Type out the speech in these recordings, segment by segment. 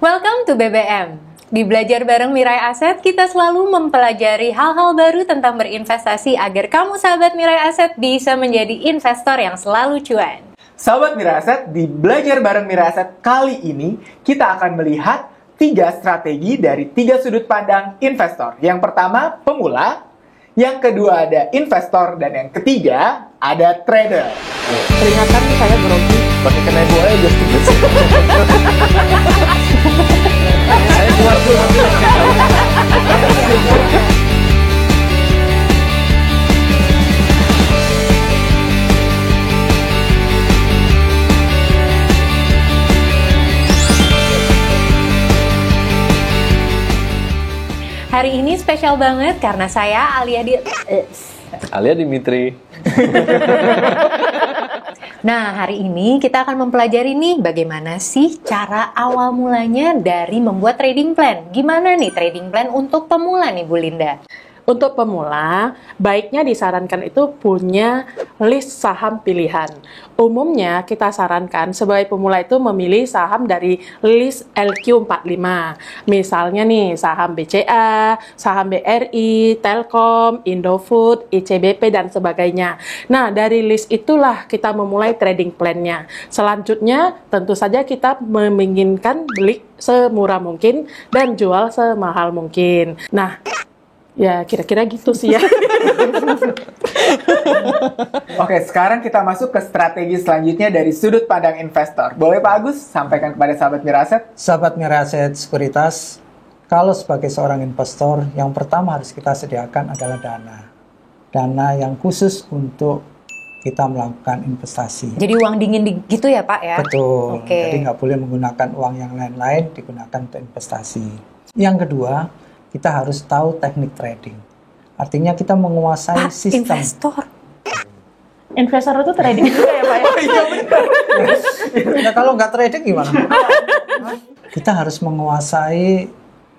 Welcome to BBM. Di Belajar Bareng Mirai Aset, kita selalu mempelajari hal-hal baru tentang berinvestasi agar kamu sahabat Mirai Aset bisa menjadi investor yang selalu cuan. Sahabat Mirai Aset, di Belajar Bareng Mirai Aset kali ini kita akan melihat 3 strategi dari 3 sudut pandang investor. Yang pertama, pemula. Yang kedua ada investor. Dan yang ketiga ada trader. Peringatan saya grogi. Pakai kena bola ya just saya keluar dulu. Hari ini spesial banget karena saya Alia Dimitri. Nah, hari ini kita akan mempelajari nih bagaimana sih cara awal mulanya dari membuat trading plan. Gimana nih trading plan untuk pemula nih Bu Linda? Untuk pemula, baiknya disarankan itu punya list saham pilihan. Umumnya kita sarankan sebagai pemula itu memilih saham dari list LQ45. Misalnya nih saham BCA, saham BRI, Telkom, Indofood, ICBP dan sebagainya. Nah, dari list itulah kita memulai trading plan-nya. Selanjutnya tentu saja kita menginginkan beli semurah mungkin dan jual semahal mungkin. Nah, ya, kira-kira gitu sih ya. Oke, sekarang kita masuk ke strategi selanjutnya dari sudut pandang investor. Boleh Pak Agus sampaikan kepada sahabat Mirai Aset? Sahabat Mirai Aset Sekuritas, kalau sebagai seorang investor, yang pertama harus kita sediakan adalah dana. Dana yang khusus untuk kita melakukan investasi. Jadi uang dingin gitu ya Pak ya? Betul. Oke. Jadi nggak boleh menggunakan uang yang lain-lain digunakan untuk investasi. Yang kedua, kita harus tahu teknik trading. Artinya kita menguasai sistem. Investor itu trading juga ya Pak ya? Oh iya benar. Nah, kalau nggak trading gimana? Kita harus menguasai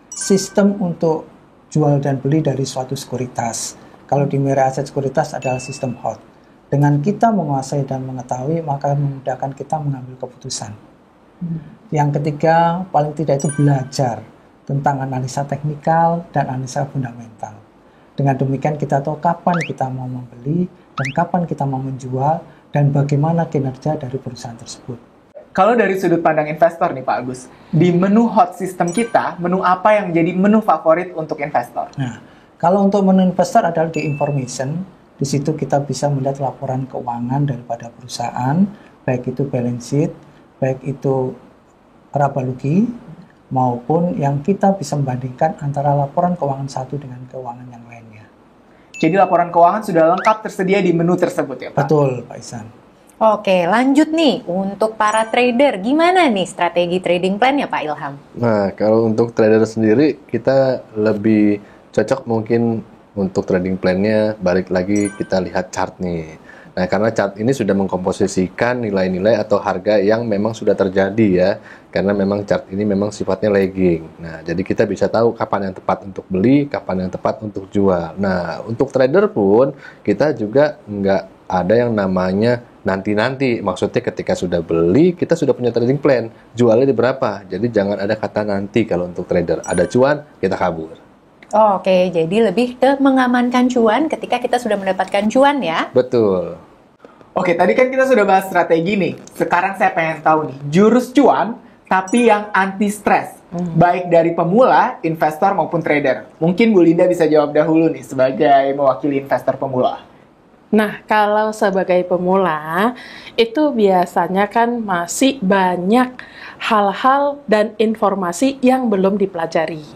sistem untuk jual dan beli dari suatu sekuritas. Kalau di Mirai Aset Sekuritas adalah sistem HOT. Dengan kita menguasai dan mengetahui, maka memudahkan kita mengambil keputusan. Yang ketiga, paling tidak itu belajar tentang analisa teknikal dan analisa fundamental. Dengan demikian kita tahu kapan kita mau membeli dan kapan kita mau menjual dan bagaimana kinerja dari perusahaan tersebut. Kalau dari sudut pandang investor nih Pak Agus, di menu hot system kita, menu apa yang jadi menu favorit untuk investor? Nah, kalau untuk menu investor adalah di information, di situ kita bisa melihat laporan keuangan daripada perusahaan, baik itu balance sheet, baik itu laba rugi, maupun yang kita bisa membandingkan antara laporan keuangan satu dengan keuangan yang lainnya. Jadi laporan keuangan sudah lengkap tersedia di menu tersebut ya Pak? Betul Pak Ihsan. Oke, lanjut nih untuk para trader. Gimana nih strategi trading plan ya Pak Ilham? Nah, kalau untuk trader sendiri, kita lebih cocok mungkin untuk trading plan-nya, balik lagi kita lihat chart nih. Nah, karena chart ini sudah mengkomposisikan nilai-nilai atau harga yang memang sudah terjadi ya. Karena memang chart ini memang sifatnya lagging. Nah, jadi kita bisa tahu kapan yang tepat untuk beli, kapan yang tepat untuk jual. Nah, untuk trader pun kita juga nggak ada yang namanya nanti-nanti. Maksudnya ketika sudah beli, kita sudah punya trading plan. Jualnya di berapa? Jadi jangan ada kata nanti kalau untuk trader. Ada cuan, kita kabur. Oke, jadi lebih ke mengamankan cuan ketika kita sudah mendapatkan cuan ya? Betul. Oke, tadi kan kita sudah bahas strategi nih. Sekarang saya pengen tahu nih, jurus cuan tapi yang anti stres. Baik dari pemula, investor maupun trader. Mungkin Bu Linda bisa jawab dahulu nih sebagai mewakili investor pemula. Nah, kalau sebagai pemula, itu biasanya kan masih banyak hal-hal dan informasi yang belum dipelajari.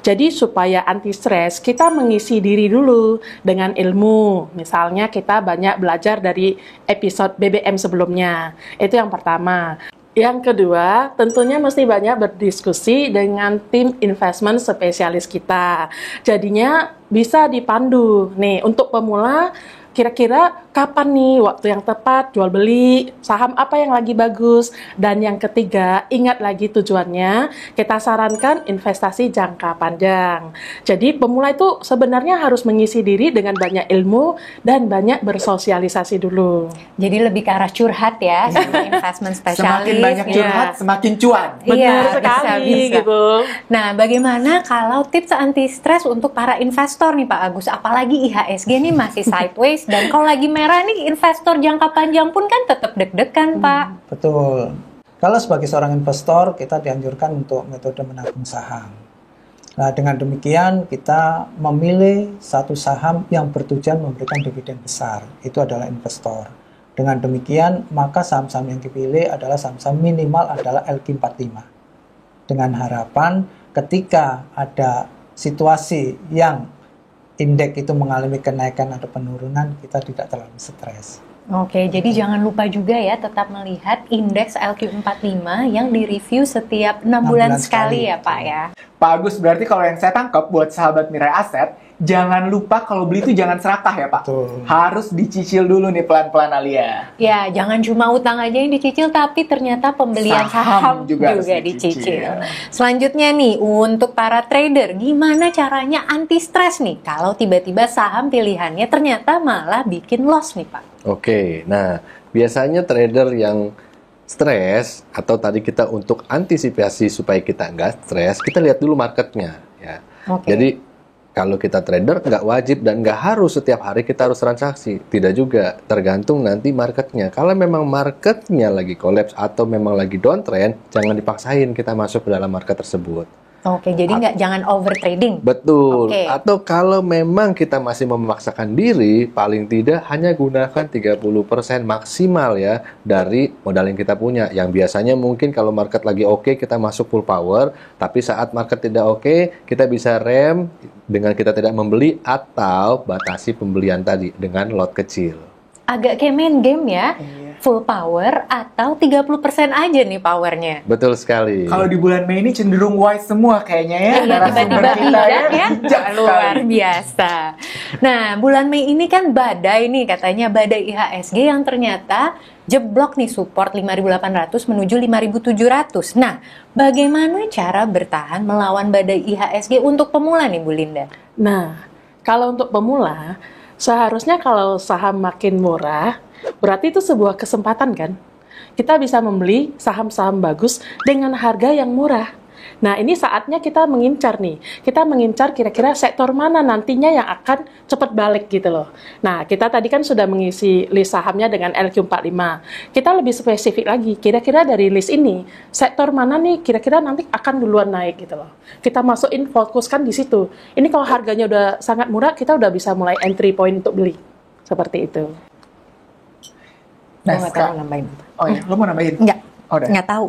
Jadi supaya anti-stres, kita mengisi diri dulu dengan ilmu. Misalnya kita banyak belajar dari episode BBM sebelumnya. Itu yang pertama. Yang kedua, tentunya mesti banyak berdiskusi dengan tim investment spesialis kita. Jadinya bisa dipandu. Nih, untuk pemula, kira-kira kapan nih waktu yang tepat jual beli, saham apa yang lagi bagus. Dan yang ketiga, ingat lagi tujuannya, kita sarankan investasi jangka panjang. Jadi pemula itu sebenarnya harus mengisi diri dengan banyak ilmu dan banyak bersosialisasi dulu. Jadi lebih ke arah curhat ya, sama investment specialist. Semakin banyak curhat, semakin cuan. Benar sekali bisa. gitu. Nah, bagaimana kalau tips anti stres untuk para investor nih Pak Agus? Apalagi IHSG nih masih sideways dan kalau lagi merah nih investor jangka panjang pun kan tetap deg-degan Pak. Betul. Kalau sebagai seorang investor, kita dianjurkan untuk metode menabung saham. Nah, dengan demikian kita memilih satu saham yang bertujuan memberikan dividen besar. Itu adalah investor. Dengan demikian, maka saham-saham yang dipilih adalah saham-saham minimal adalah LQ45. Dengan harapan ketika ada situasi yang indeks itu mengalami kenaikan atau penurunan, kita tidak terlalu stres. Oke, jadi jangan lupa juga ya tetap melihat indeks LQ45 yang direview setiap 6 bulan sekali ya Pak ya. Pak Agus, berarti kalau yang saya tangkap buat sahabat Mirai Aset, jangan lupa kalau beli itu jangan serakah ya Pak. Betul. Harus dicicil dulu nih pelan-pelan Alia. Ya, jangan cuma utang aja yang dicicil, tapi ternyata pembelian Saham saham juga juga, harus dicicil. dicicil. Selanjutnya nih, untuk para trader, gimana caranya anti stres nih kalau tiba-tiba saham pilihannya ternyata malah bikin loss nih Pak? Oke, nah biasanya trader yang stres atau tadi kita untuk antisipasi supaya kita nggak stres, kita lihat dulu marketnya ya. Oke. Jadi kalau kita trader nggak wajib dan nggak harus setiap hari kita harus transaksi, tidak juga, tergantung nanti marketnya. Kalau memang marketnya lagi collapse atau memang lagi downtrend, jangan dipaksain kita masuk ke dalam market tersebut. Oke, jadi jangan over trading. Betul. Oke. Atau kalau memang kita masih memaksakan diri, paling tidak hanya gunakan 30% maksimal ya dari modal yang kita punya. Yang biasanya mungkin kalau market lagi oke, kita masuk full power, tapi saat market tidak oke, kita bisa rem dengan kita tidak membeli atau batasi pembelian tadi dengan lot kecil. Agak kayak main game ya. Full power atau 30% aja nih powernya. Betul sekali. Kalau di bulan Mei ini cenderung wise semua kayaknya ya. Iya, narasumber tiba-tiba kita bijak ya. bijak Luar sekali. biasa. Nah, bulan Mei ini kan badai nih katanya, badai IHSG yang ternyata jeblok nih support 5.800 menuju 5.700. Nah, bagaimana cara bertahan melawan badai IHSG untuk pemula nih Bu Linda? Nah, kalau untuk pemula, seharusnya kalau saham makin murah, berarti itu sebuah kesempatan kan? Kita bisa membeli saham-saham bagus dengan harga yang murah. Nah, ini saatnya kita mengincar nih. Kita mengincar kira-kira sektor mana nantinya yang akan cepat balik gitu loh. Nah, kita tadi kan sudah mengisi list sahamnya dengan LQ45. Kita lebih spesifik lagi. Kira-kira dari list ini, sektor mana nih kira-kira nanti akan duluan naik gitu loh. Kita masukin, fokuskan di situ. Ini kalau harganya udah sangat murah, kita udah bisa mulai entry point untuk beli. Seperti itu. Nah, Gua nggak tahu nambahin. Oh iya, lo mau nambahin? Enggak. Oh, udah. Nggak tahu.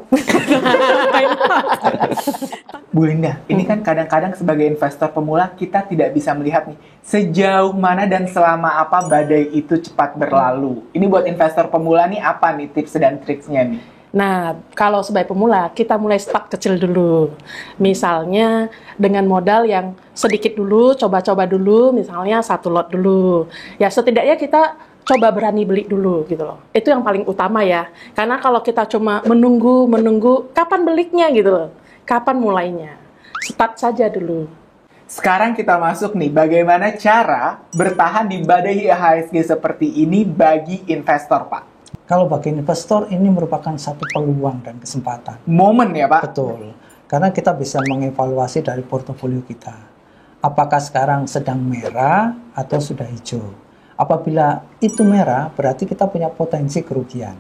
Bu Linda, ini kan kadang-kadang sebagai investor pemula kita tidak bisa melihat nih sejauh mana dan selama apa badai itu cepat berlalu. Ini buat investor pemula nih apa nih tips dan triksnya nih? Nah, kalau sebagai pemula, kita mulai start kecil dulu. Misalnya dengan modal yang sedikit dulu, coba-coba dulu, misalnya 1 lot dulu. Ya setidaknya kita coba berani beli dulu gitu loh. Itu yang paling utama ya. Karena kalau kita cuma menunggu, kapan beliknya gitu loh. Kapan mulainya. Start saja dulu. Sekarang kita masuk nih, bagaimana cara bertahan di badai IHSG seperti ini bagi investor, Pak? Kalau bagi investor ini merupakan satu peluang dan kesempatan. Momen ya, Pak? Betul. Karena kita bisa mengevaluasi dari portofolio kita. Apakah sekarang sedang merah atau sudah hijau? Apabila itu merah, berarti kita punya potensi kerugian.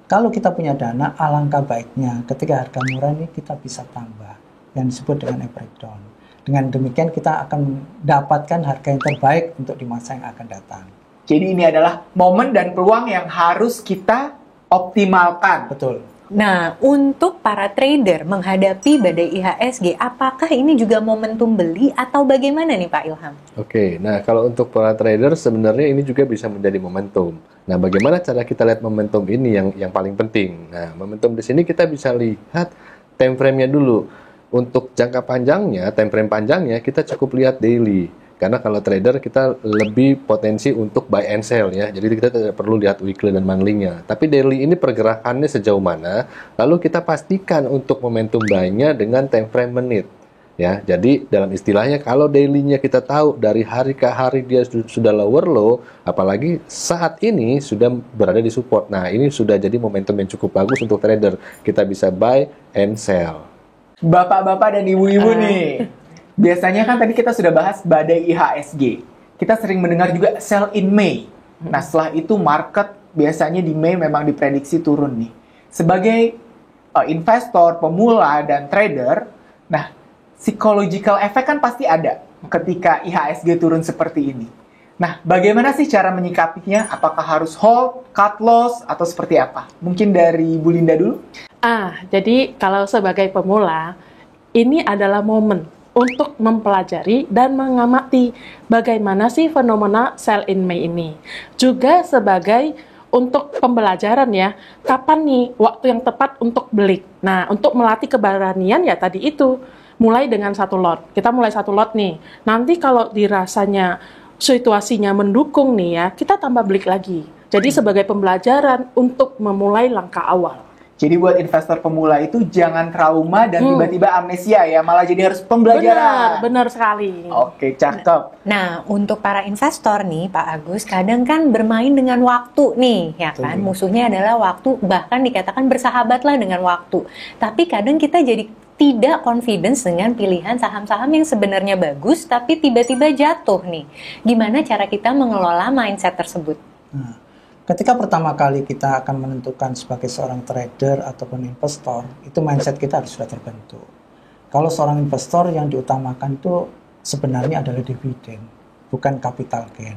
Kalau kita punya dana, alangkah baiknya ketika harga murah ini kita bisa tambah. Yang disebut dengan average down. Dengan demikian kita akan mendapatkan harga yang terbaik untuk di masa yang akan datang. Jadi ini adalah momen dan peluang yang harus kita optimalkan. Betul. Nah, untuk para trader menghadapi badai IHSG, apakah ini juga momentum beli atau bagaimana nih Pak Ilham? Oke, nah kalau untuk para trader sebenarnya ini juga bisa menjadi momentum. Nah, bagaimana cara kita lihat momentum ini yang paling penting? Nah, momentum di sini kita bisa lihat time frame-nya dulu. Untuk jangka panjangnya, time frame panjangnya kita cukup lihat daily. Karena kalau trader kita lebih potensi untuk buy and sell ya. Jadi kita tidak perlu lihat weekly dan monthly-nya. Tapi daily ini pergerakannya sejauh mana, lalu kita pastikan untuk momentum buy-nya dengan time frame menit. Ya, jadi dalam istilahnya kalau daily-nya kita tahu dari hari ke hari dia sudah lower low, apalagi saat ini sudah berada di support. Nah, ini sudah jadi momentum yang cukup bagus untuk trader. Kita bisa buy and sell. Bapak-bapak dan ibu-ibu nih, biasanya kan tadi kita sudah bahas badai IHSG. Kita sering mendengar juga sell in May. Nah, setelah itu market biasanya di Mei memang diprediksi turun nih. Sebagai investor, pemula, dan trader, nah, psychological effect kan pasti ada ketika IHSG turun seperti ini. Nah, bagaimana sih cara menyikapinya? Apakah harus hold, cut loss, atau seperti apa? Mungkin dari Bu Linda dulu? Jadi kalau sebagai pemula, ini adalah momen untuk mempelajari dan mengamati bagaimana sih fenomena sell in May ini. Juga sebagai untuk pembelajaran ya, kapan nih waktu yang tepat untuk beli. Nah, untuk melatih keberanian ya tadi itu, mulai dengan satu lot. Kita mulai satu lot nih. Nanti kalau dirasanya situasinya mendukung nih ya, kita tambah beli lagi. Jadi sebagai pembelajaran untuk memulai langkah awal. Jadi buat investor pemula itu jangan trauma dan tiba-tiba amnesia ya, malah jadi harus pembelajaran. Benar sekali. Oke, cakep. Nah, untuk para investor nih, Pak Agus, kadang kan bermain dengan waktu nih, ya kan? Musuhnya adalah waktu, bahkan dikatakan bersahabatlah dengan waktu. Tapi kadang kita jadi tidak confidence dengan pilihan saham-saham yang sebenarnya bagus, tapi tiba-tiba jatuh nih. Gimana cara kita mengelola mindset tersebut? Ketika pertama kali kita akan menentukan sebagai seorang trader ataupun investor, itu mindset kita harus sudah terbentuk. Kalau seorang investor yang diutamakan itu sebenarnya adalah dividen, bukan capital gain.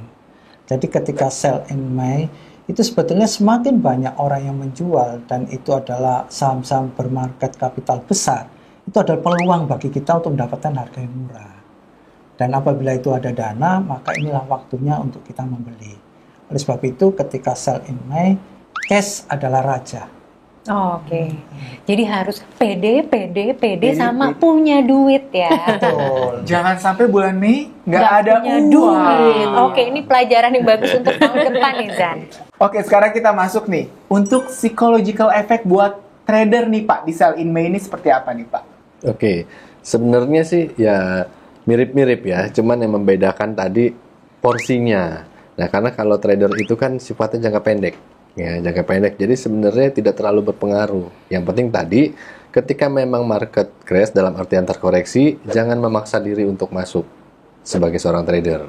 Jadi ketika sell in May, itu sebetulnya semakin banyak orang yang menjual dan itu adalah saham-saham bermarket kapital besar, itu adalah peluang bagi kita untuk mendapatkan harga yang murah. Dan apabila itu ada dana, maka inilah waktunya untuk kita membeli. Oleh sebab itu, ketika sell in May, cash adalah raja. Oke. Jadi harus pede sama punya duit ya. Betul. Jangan sampai bulan Mei nggak ada punya uang. duit. Oke, ini pelajaran yang bagus untuk tahun depan nih, Zan. Oke, sekarang kita masuk nih. Untuk psychological effect buat trader nih Pak, di sell in May ini seperti apa nih Pak? Oke, sebenarnya sih ya mirip-mirip ya, cuman yang membedakan tadi porsinya. Nah, karena kalau trader itu kan sifatnya jangka pendek, ya jangka pendek. Jadi sebenarnya tidak terlalu berpengaruh. Yang penting tadi, ketika memang market crash dalam artian terkoreksi, jangan memaksa diri untuk masuk sebagai seorang trader.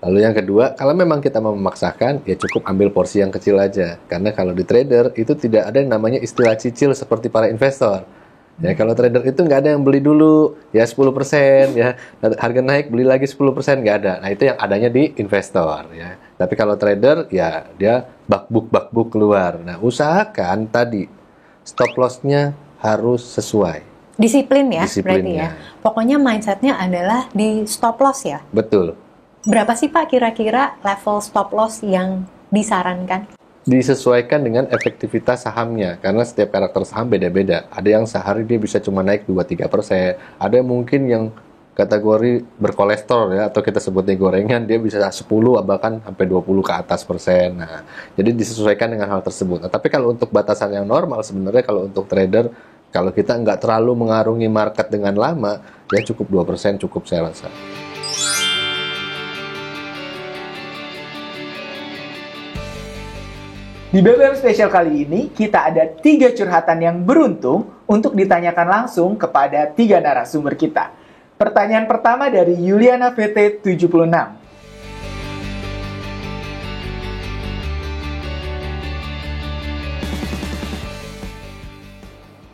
Lalu yang kedua, kalau memang kita mau memaksakan, ya cukup ambil porsi yang kecil aja. Karena kalau di trader itu tidak ada yang namanya istilah cicil seperti para investor. Ya, kalau trader itu nggak ada yang beli dulu ya 10%, ya harga naik beli lagi 10%, nggak ada. Nah, itu yang adanya di investor ya. Tapi kalau trader ya dia bakbuk keluar. Nah, usahakan tadi stop loss-nya harus sesuai. Disiplin ya, berarti Disiplinnya. ya. Pokoknya mindset-nya adalah di stop loss ya. Betul. Berapa sih Pak kira-kira level stop loss yang disarankan? Disesuaikan dengan efektivitas sahamnya, karena setiap karakter saham beda-beda. Ada yang sehari dia bisa cuma naik 2-3%, ada yang mungkin yang kategori berkolesterol ya, atau kita sebutnya gorengan, dia bisa 10 bahkan sampai 20 ke atas persen. Nah, jadi disesuaikan dengan hal tersebut. Nah, tapi kalau untuk batasan yang normal sebenarnya kalau untuk trader, kalau kita nggak terlalu mengarungi market dengan lama, ya cukup 2% cukup saya rasa. Di BBM spesial kali ini, kita ada 3 curhatan yang beruntung untuk ditanyakan langsung kepada 3 narasumber kita. Pertanyaan pertama dari Yuliana VT76.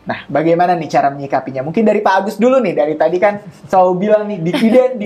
Nah, bagaimana nih cara menyikapinya? Mungkin dari Pak Agus dulu nih. Dari tadi kan selalu bilang nih, dividen.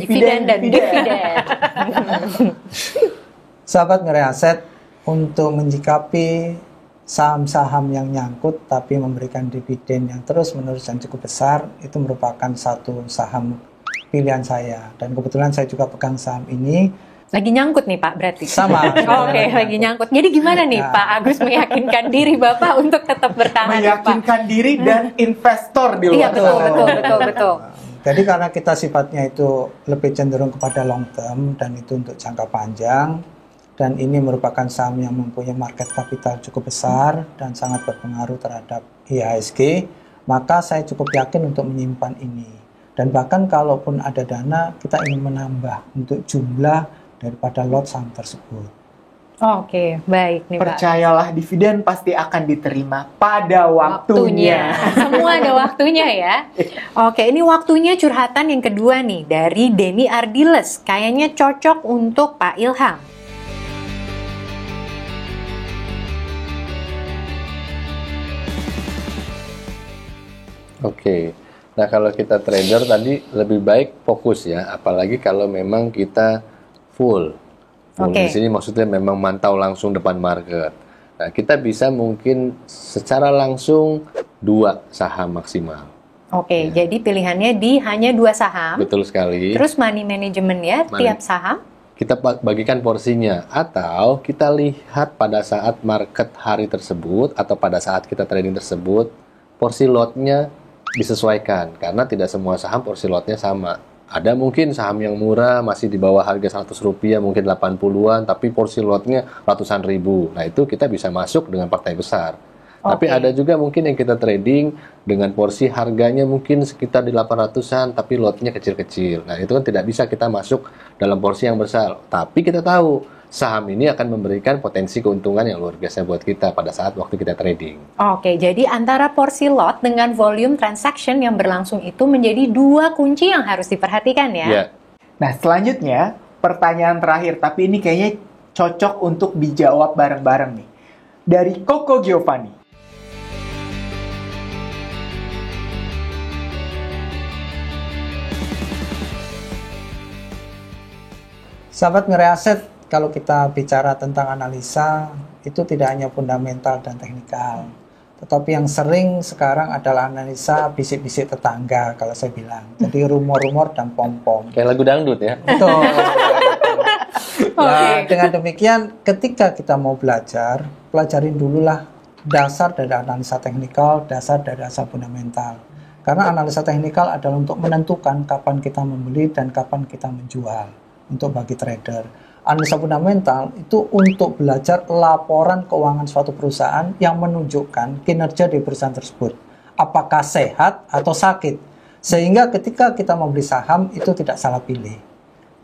Sahabat Mirai Aset, untuk menyikapi saham-saham yang nyangkut tapi memberikan dividen yang terus-menerus dan cukup besar, itu merupakan satu saham pilihan saya. Dan kebetulan saya juga pegang saham ini. Lagi nyangkut nih Pak berarti? Sama. Oke, lagi nyangkut. Jadi gimana nih Pak Agus meyakinkan diri Bapak untuk tetap bertahan? Meyakinkan diri dan investor di luar Iya, sana. betul. Jadi karena kita sifatnya itu lebih cenderung kepada long term dan itu untuk jangka panjang, dan ini merupakan saham yang mempunyai market capital cukup besar dan sangat berpengaruh terhadap IHSG, maka saya cukup yakin untuk menyimpan ini. Dan bahkan kalaupun ada dana, kita ingin menambah untuk jumlah daripada lot saham tersebut. Oke, baik nih Pak. Percayalah, dividen pasti akan diterima pada waktunya. Semua ada waktunya ya. Oke, ini waktunya curhatan yang kedua nih dari Denny Ardiles. Kayaknya cocok untuk Pak Ilham. Oke. Nah, kalau kita trader tadi lebih baik fokus ya, apalagi kalau memang kita full. Full Oke. di sini maksudnya memang mantau langsung depan market. Nah, kita bisa mungkin secara langsung 2 saham maksimal. Oke, jadi pilihannya di hanya 2 saham. Betul sekali. Terus money manajemennya Money. tiap saham. Kita bagikan porsinya, atau kita lihat pada saat market hari tersebut atau pada saat kita trading tersebut, porsi lotnya disesuaikan, karena tidak semua saham porsi lotnya sama. Ada mungkin saham yang murah, masih di bawah harga Rp100, mungkin 80-an, tapi porsi lotnya ratusan ribu. Nah, itu kita bisa masuk dengan partai besar. Tapi Oke. ada juga mungkin yang kita trading dengan porsi harganya mungkin sekitar di 800-an, tapi lotnya kecil-kecil. Nah, itu kan tidak bisa kita masuk dalam porsi yang besar. Tapi kita tahu, saham ini akan memberikan potensi keuntungan yang luar biasa buat kita pada saat waktu kita trading. Oke, jadi antara porsi lot dengan volume transaction yang berlangsung itu menjadi 2 kunci yang harus diperhatikan ya. Ya. Nah, selanjutnya pertanyaan terakhir, tapi ini kayaknya cocok untuk dijawab bareng-bareng nih. Dari Coco Giovanni. Sahabat Mirai Aset, kalau kita bicara tentang analisa, itu tidak hanya fundamental dan teknikal. Tetapi yang sering sekarang adalah analisa bisik-bisik tetangga, kalau saya bilang. Jadi rumor-rumor dan pom-pom. Kayak lagu dangdut ya. Betul. Nah, dengan demikian, ketika kita mau belajar, pelajarin dululah dasar dari analisa teknikal, dasar dari analisa fundamental. Karena analisa teknikal adalah untuk menentukan kapan kita membeli dan kapan kita menjual untuk bagi trader. Analisa fundamental itu untuk belajar laporan keuangan suatu perusahaan yang menunjukkan kinerja di perusahaan tersebut. Apakah sehat atau sakit. Sehingga ketika kita membeli saham itu tidak salah pilih.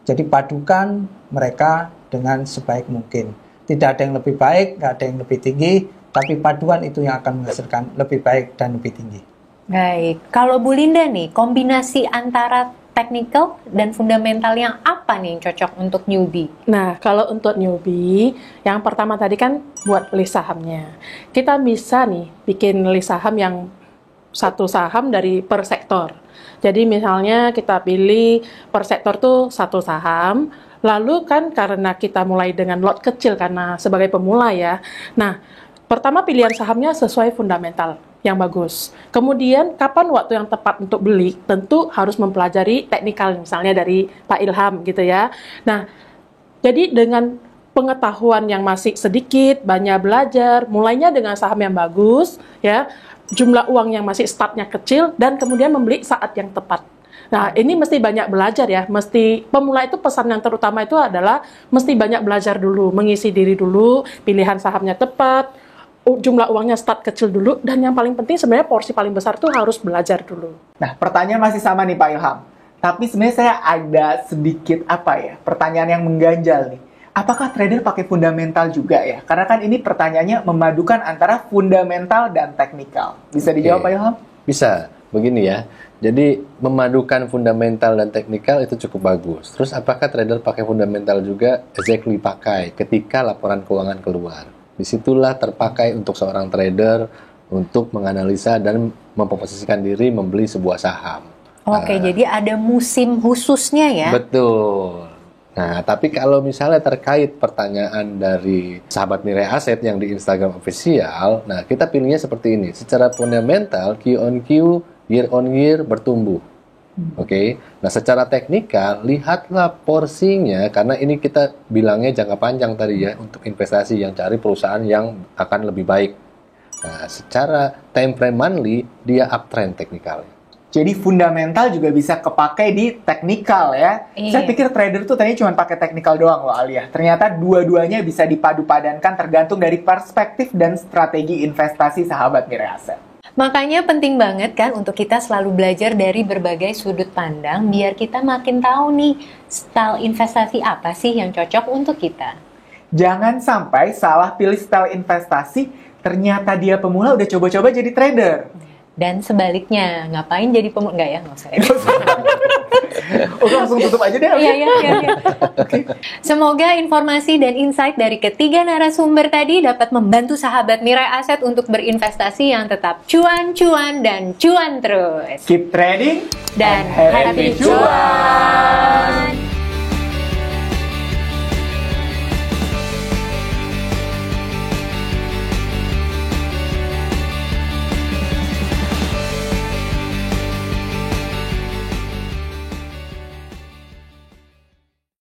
Jadi padukan mereka dengan sebaik mungkin. Tidak ada yang lebih baik, nggak ada yang lebih tinggi, tapi paduan itu yang akan menghasilkan lebih baik dan lebih tinggi. Baik, kalau Bu Linda nih, kombinasi antara technical dan fundamental yang apa nih yang cocok untuk newbie? Nah, kalau untuk newbie, yang pertama tadi kan buat list sahamnya. Kita bisa nih bikin list saham yang satu saham dari per sektor. Jadi misalnya kita pilih per sektor tuh satu saham, lalu kan karena kita mulai dengan lot kecil karena sebagai pemula ya. Nah, pertama pilihan sahamnya sesuai fundamental yang bagus. Kemudian kapan waktu yang tepat untuk beli? Tentu harus mempelajari teknikal misalnya dari Pak Ilham gitu ya. Nah, jadi dengan pengetahuan yang masih sedikit, banyak belajar, mulainya dengan saham yang bagus ya, jumlah uang yang masih startnya kecil dan kemudian membeli saat yang tepat. Nah, ini mesti banyak belajar ya. Mesti pemula itu pesan yang terutama itu adalah mesti banyak belajar dulu, mengisi diri dulu, pilihan sahamnya tepat, jumlah uangnya start kecil dulu, dan yang paling penting sebenarnya porsi paling besar tuh harus belajar dulu. Nah, pertanyaan masih sama nih Pak Ilham. Tapi sebenarnya saya ada sedikit pertanyaan yang mengganjal nih. Apakah trader pakai fundamental juga ya? Karena kan ini pertanyaannya memadukan antara fundamental dan teknikal. Bisa dijawab Pak Ilham? Bisa, begini ya. Jadi memadukan fundamental dan teknikal itu cukup bagus. Terus apakah trader pakai fundamental juga? Exactly pakai ketika laporan keuangan keluar. Disitulah terpakai untuk seorang trader untuk menganalisa dan memposisikan diri membeli sebuah saham. Oke, jadi ada musim khususnya ya? Betul. Nah, tapi kalau misalnya terkait pertanyaan dari sahabat Mirai Aset yang di Instagram official, nah kita pilihnya seperti ini. Secara fundamental, Q on Q, year on year bertumbuh. Oke. Nah, secara teknikal, lihatlah porsinya, karena ini kita bilangnya jangka panjang tadi ya, untuk investasi yang cari perusahaan yang akan lebih baik. Nah, secara time frame monthly, dia uptrend teknikalnya. Jadi fundamental juga bisa kepakai di teknikal ya. Iya. Saya pikir trader tuh tadinya cuma pakai teknikal doang loh Alia. Ternyata dua-duanya bisa dipadu-padankan tergantung dari perspektif dan strategi investasi sahabat Mirai Aset. Makanya penting banget kan untuk kita selalu belajar dari berbagai sudut pandang biar kita makin tahu nih style investasi apa sih yang cocok untuk kita. Jangan sampai salah pilih style investasi, ternyata dia pemula udah coba-coba jadi trader. Dan sebaliknya, ngapain jadi pemula? Enggak ya, nggak usah. Oke, langsung tutup aja deh. Iya, iya. Semoga informasi dan insight dari ketiga narasumber tadi dapat membantu sahabat Mirai Aset untuk berinvestasi yang tetap cuan-cuan dan cuan terus. Keep trading Dan happy cuan!